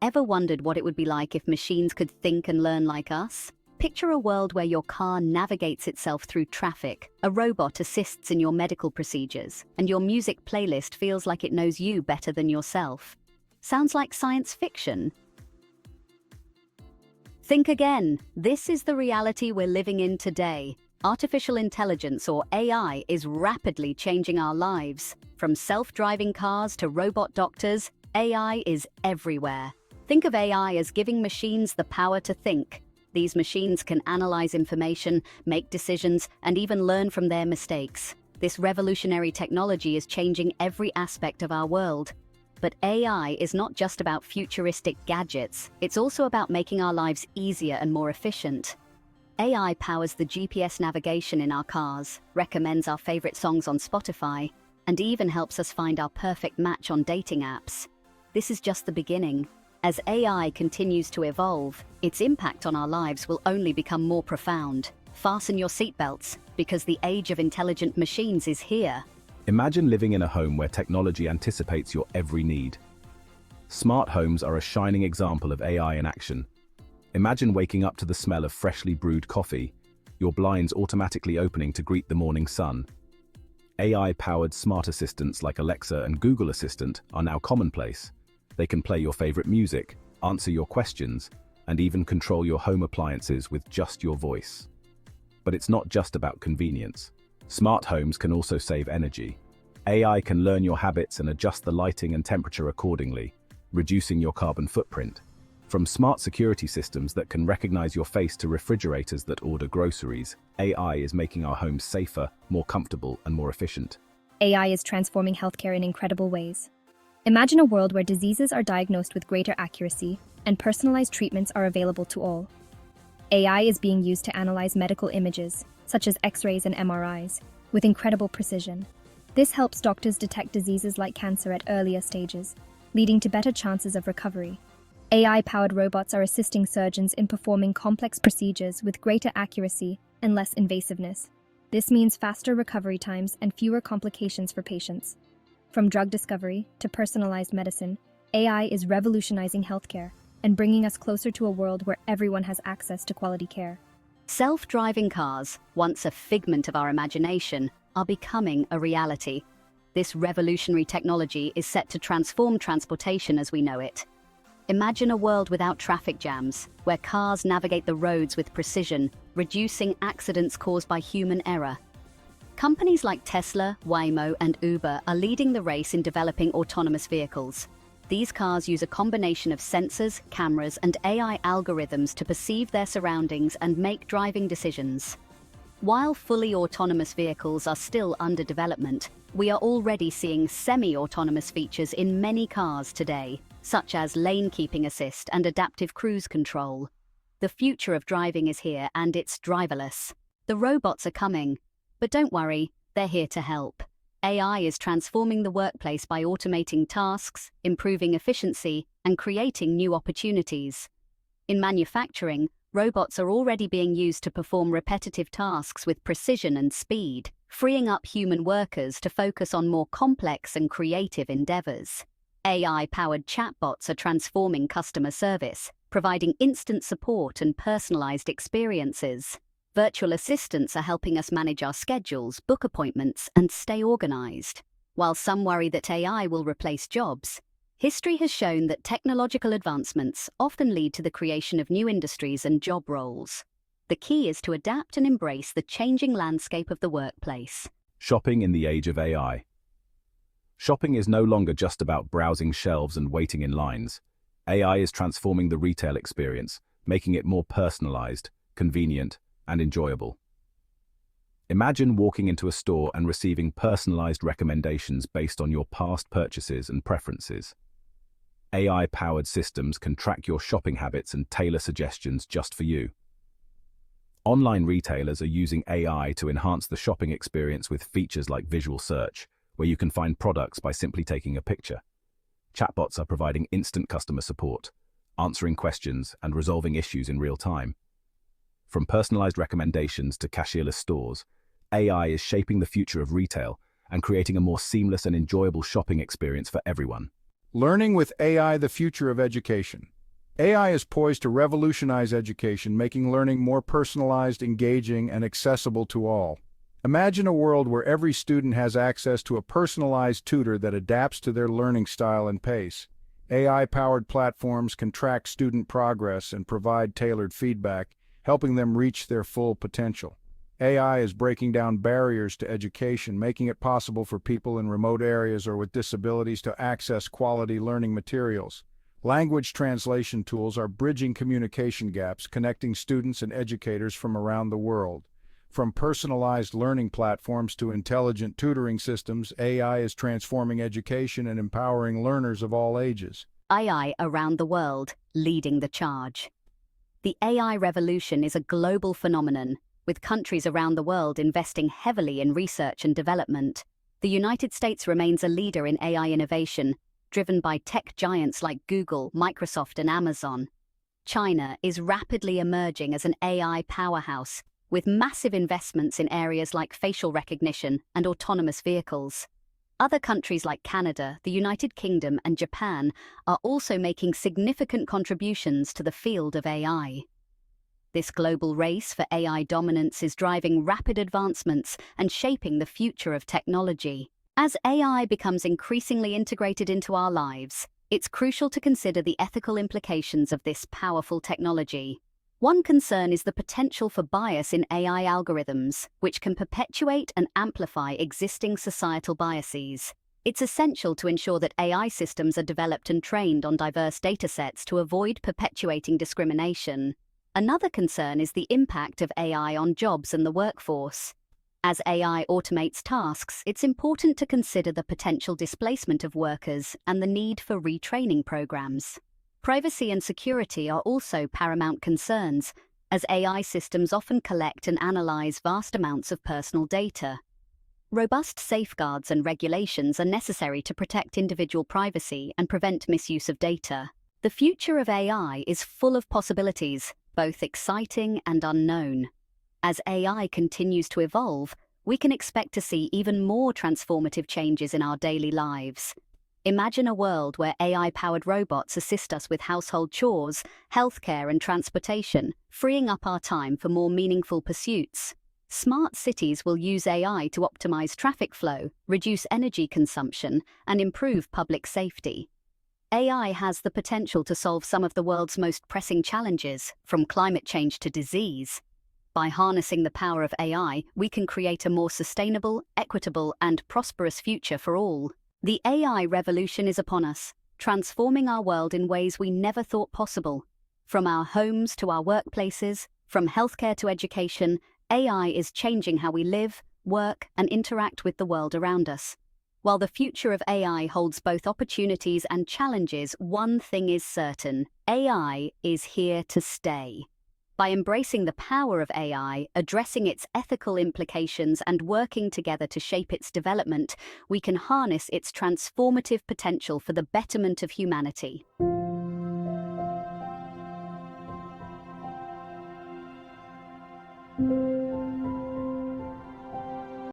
Ever wondered what it would be like if machines could think and learn like us? Picture a world where your car navigates itself through traffic, a robot assists in your medical procedures, and your music playlist feels like it knows you better than yourself. Sounds like science fiction? Think again. This is the reality we're living in today. Artificial intelligence, or AI, is rapidly changing our lives. From self-driving cars to robot doctors, AI is everywhere. Think of AI as giving machines the power to think. These machines can analyze information, make decisions, and even learn from their mistakes. This revolutionary technology is changing every aspect of our world. But AI is not just about futuristic gadgets, it's also about making our lives easier and more efficient. AI powers the GPS navigation in our cars, recommends our favorite songs on Spotify, and even helps us find our perfect match on dating apps. This is just the beginning. As AI continues to evolve, its impact on our lives will only become more profound. Fasten your seatbelts, because the age of intelligent machines is here. Imagine living in a home where technology anticipates your every need. Smart homes are a shining example of AI in action. Imagine waking up to the smell of freshly brewed coffee, your blinds automatically opening to greet the morning sun. AI-powered smart assistants like Alexa and Google Assistant are now commonplace. They can play your favorite music, answer your questions, and even control your home appliances with just your voice. But it's not just about convenience. Smart homes can also save energy. AI can learn your habits and adjust the lighting and temperature accordingly, reducing your carbon footprint. From smart security systems that can recognize your face to refrigerators that order groceries, AI is making our homes safer, more comfortable, and more efficient. AI is transforming healthcare in incredible ways. Imagine a world where diseases are diagnosed with greater accuracy and personalized treatments are available to all. AI is being used to analyze medical images, such as X-rays and MRIs, with incredible precision. This helps doctors detect diseases like cancer at earlier stages, leading to better chances of recovery. AI-powered robots are assisting surgeons in performing complex procedures with greater accuracy and less invasiveness. This means faster recovery times and fewer complications for patients. From drug discovery to personalized medicine, AI is revolutionizing healthcare and bringing us closer to a world where everyone has access to quality care. Self-driving cars, once a figment of our imagination, are becoming a reality. This revolutionary technology is set to transform transportation as we know it. Imagine a world without traffic jams, where cars navigate the roads with precision, reducing accidents caused by human error. Companies like Tesla, Waymo, and Uber are leading the race in developing autonomous vehicles. These cars use a combination of sensors, cameras, and AI algorithms to perceive their surroundings and make driving decisions. While fully autonomous vehicles are still under development, we are already seeing semi-autonomous features in many cars today, such as lane keeping assist and adaptive cruise control. The future of driving is here, and it's driverless. The robots are coming. But don't worry, they're here to help. AI is transforming the workplace by automating tasks, improving efficiency, and creating new opportunities. In manufacturing, robots are already being used to perform repetitive tasks with precision and speed, freeing up human workers to focus on more complex and creative endeavors. AI-powered chatbots are transforming customer service, providing instant support and personalized experiences. Virtual assistants are helping us manage our schedules, book appointments, and stay organized. While some worry that AI will replace jobs, history has shown that technological advancements often lead to the creation of new industries and job roles. The key is to adapt and embrace the changing landscape of the workplace. Shopping in the age of AI. Shopping is no longer just about browsing shelves and waiting in lines. AI is transforming the retail experience, making it more personalized, convenient, and enjoyable. Imagine walking into a store and receiving personalized recommendations based on your past purchases and preferences. AI-powered systems can track your shopping habits and tailor suggestions just for you. Online retailers are using AI to enhance the shopping experience with features like visual search, where you can find products by simply taking a picture. Chatbots are providing instant customer support, answering questions and resolving issues in real time. From personalized recommendations to cashierless stores, AI is shaping the future of retail and creating a more seamless and enjoyable shopping experience for everyone. Learning with AI, the future of education. AI is poised to revolutionize education, making learning more personalized, engaging, and accessible to all. Imagine a world where every student has access to a personalized tutor that adapts to their learning style and pace. AI-powered platforms can track student progress and provide tailored feedback, helping them reach their full potential. AI is breaking down barriers to education, making it possible for people in remote areas or with disabilities to access quality learning materials. Language translation tools are bridging communication gaps, connecting students and educators from around the world. From personalized learning platforms to intelligent tutoring systems, AI is transforming education and empowering learners of all ages. AI around the world, leading the charge. The AI revolution is a global phenomenon, with countries around the world investing heavily in research and development. The United States remains a leader in AI innovation, driven by tech giants like Google, Microsoft, and Amazon. China is rapidly emerging as an AI powerhouse, with massive investments in areas like facial recognition and autonomous vehicles. Other countries like Canada, the United Kingdom, and Japan are also making significant contributions to the field of AI. This global race for AI dominance is driving rapid advancements and shaping the future of technology. As AI becomes increasingly integrated into our lives, it's crucial to consider the ethical implications of this powerful technology. One concern is the potential for bias in AI algorithms, which can perpetuate and amplify existing societal biases. It's essential to ensure that AI systems are developed and trained on diverse datasets to avoid perpetuating discrimination. Another concern is the impact of AI on jobs and the workforce. As AI automates tasks, it's important to consider the potential displacement of workers and the need for retraining programs. Privacy and security are also paramount concerns, as AI systems often collect and analyze vast amounts of personal data. Robust safeguards and regulations are necessary to protect individual privacy and prevent misuse of data. The future of AI is full of possibilities, both exciting and unknown. As AI continues to evolve, we can expect to see even more transformative changes in our daily lives. Imagine a world where AI-powered robots assist us with household chores, healthcare, and transportation, freeing up our time for more meaningful pursuits. Smart cities will use AI to optimize traffic flow, reduce energy consumption, and improve public safety. AI has the potential to solve some of the world's most pressing challenges, from climate change to disease. By harnessing the power of AI, we can create a more sustainable, equitable, and prosperous future for all. The AI revolution is upon us, transforming our world in ways we never thought possible. From our homes to our workplaces, from healthcare to education, AI is changing how we live, work, and interact with the world around us. While the future of AI holds both opportunities and challenges, one thing is certain: AI is here to stay. By embracing the power of AI, addressing its ethical implications, and working together to shape its development, we can harness its transformative potential for the betterment of humanity.